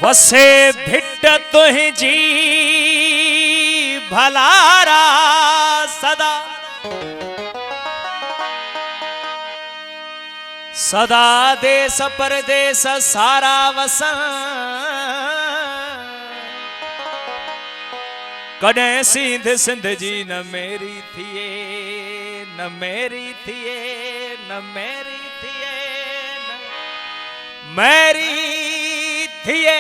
वसे भिट तुझी भलारा सदा सदा देश परदेश सारा वसन कॾे सिंध सिंध जी न मेरी थिए न मेरी थिए न मेरी थिए न मेरी थिए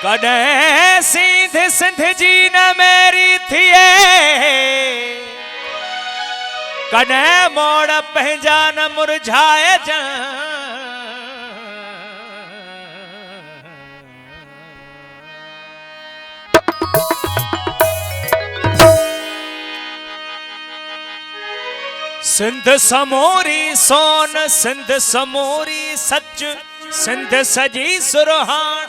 कॾे सिंध सिंध जी न मेरी थिए कॾे मोड़ पंहिंजा न मुरझाए सिंध समोरी सोन सिंध समोरी सच सिंध सजी सुरहान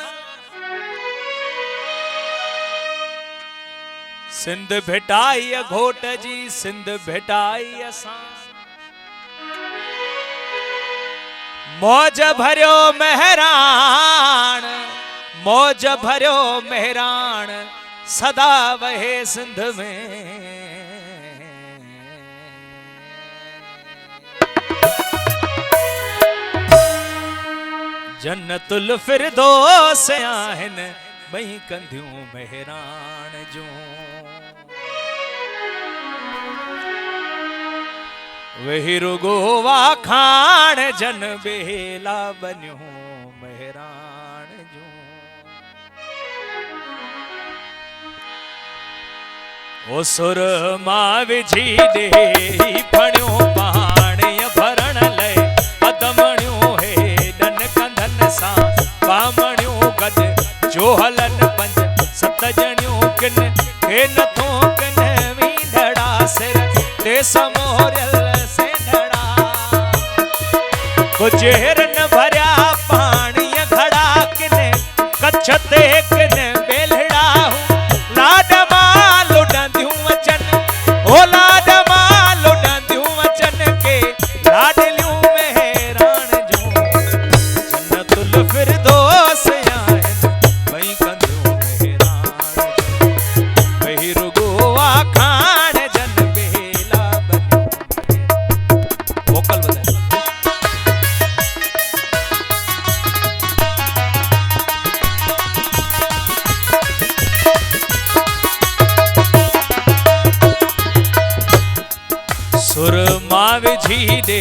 सिंध भेटाई घोट जी सिंध भेटाई असां मौज भरियो मेहरान मौज भरियो मेहरान सदा वहे सिंध में जन्नतुल फिरदौस आहिनि ॿई कंधियूं मेहरान जूं वही रुगो वाखाण जन बेला बनियूं मेहरान जूं ओ सुर मां विझी ॾे फणियूं पाणी भरण लाइ पदमणियूं हेॾन कंधन सां कामणियूं गॾ जो हलन पंज सत ॼणियूं किन हे नथो किन वींदड़ा सिर ते समोरियल सेंधड़ा गुजरन भरिया पाणीअ घड़ा किन कच्छ ते किन बेलड़ा लाड मां लुॾंदियूं अचन ओ लाड मां लुॾंदियूं अचन के लाडलियूं मेहरान जूं जन्नतुल फिरदौस सुर मां विझी ॾे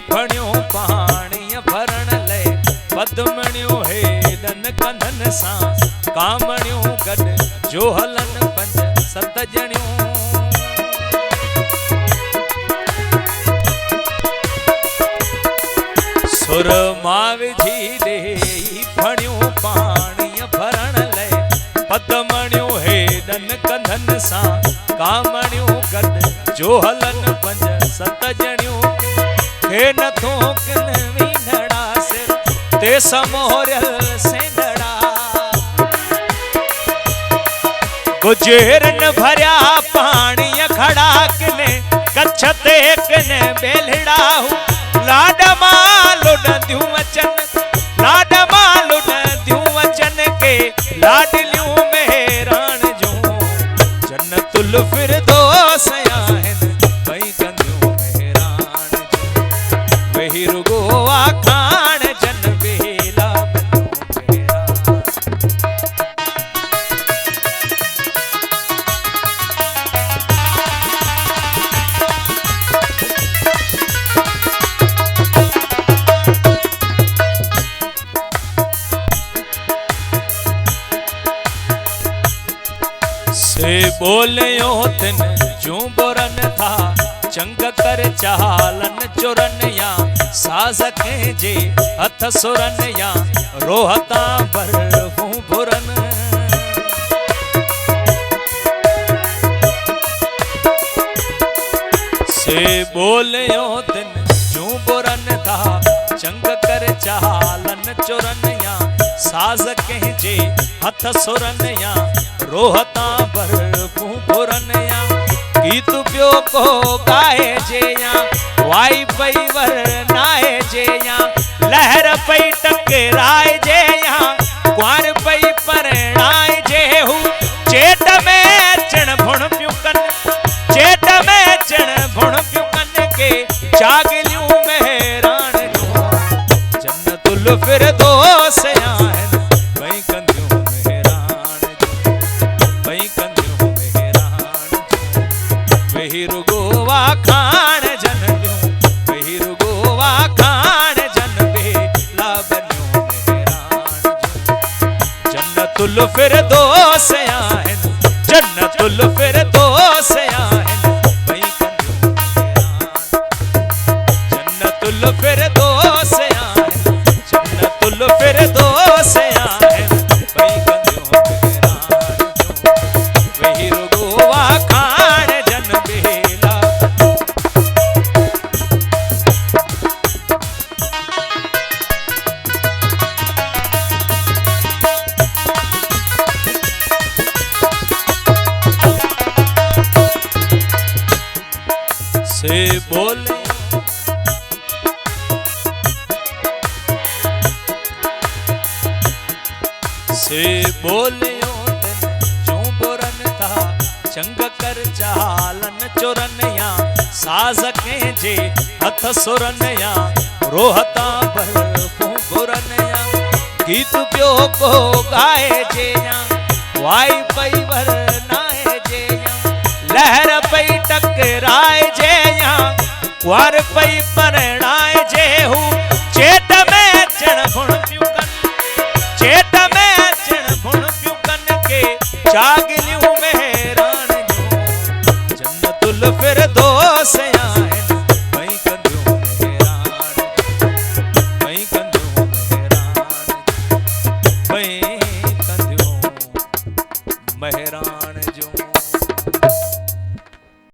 फणियूं पाणीअ भरण लाइ पदमणियूं हेॾन कंधन सां कामणियूं गॾ जो हलन पंज सत ॼणियूं सुर मां विझी ॾे फणियूं पाणीअ भरण लाइ पदमणियूं हेॾन कंधन सां कामणियूं गॾ जो हलन पंज सत ॼणियूं हे नथो किन वींदड़ा सिर ते समोरियल सेंधड़ा गुजरन भरिया पाणीअ घड़ा किने कच्छ ते किने बेलड़ा लाड मां लुॾंदियूं अचन लाड मां लुॾंदियूं अचन के लाडलियूं मेहरान जूं जन्नतुल फिरदौस रुगो आखाण जन बेला से बोलियो तिन जूं बुरन था चंग कर चालन चुरन या साज़ जे हथ सुरन या रोहता बरफूं भुरन से बोलियो तिन जूं बुरन था चंग कर चालन चुरन या साज़ जे हथ सुरन या रोहता बरफूं भुरन या गीत पियो को गाए जे या वाई पई वर नाए जे या लहर पई टकराए जे यहाँ कुंवर पई परणाए जे हूँ चेट में चण भुण प्युकन चेट में चण भुण प्युकन के चागलियूं मेहरान जो जन्नतुल फिरदौस आहिन भई कंदियूं मेहरान जो भई कंदियूं मेहरान जो वेही रुगो वाखाण जन ॾियूं वेही रुगो वाखाण जन बेला बनियूं मेहरान जो जन्नतुल फिरदौस आहिन जन्नतुल फिरदौस आहिन भई कंदियूं मेहरान जन्नतुल फिरदौस आहिन जन्नतुल फिरदौस आहिन भई कंदियूं मेहरान जो वेही रुगो वाखाण जन बेला से बोले से बोलियो तन जो बुरन था चंग कर चालन चुरन या साज के जे हथ सुरन या रोहता भर गुरन या गीत पियो को गाए जे या वाई पई भर नाए जे या लहर पई टकराए जे या कुंवर पई परणाए जे हूँ चेट में चण भुण प्युकन चेट में चण भुण प्युकन के चागलियूं मेहरान जो जन्नतुल फिरदौस आहिन भई कंदियूं मेहरान भई कंदियूं मेहरान भई कंदियूं मेहरान जो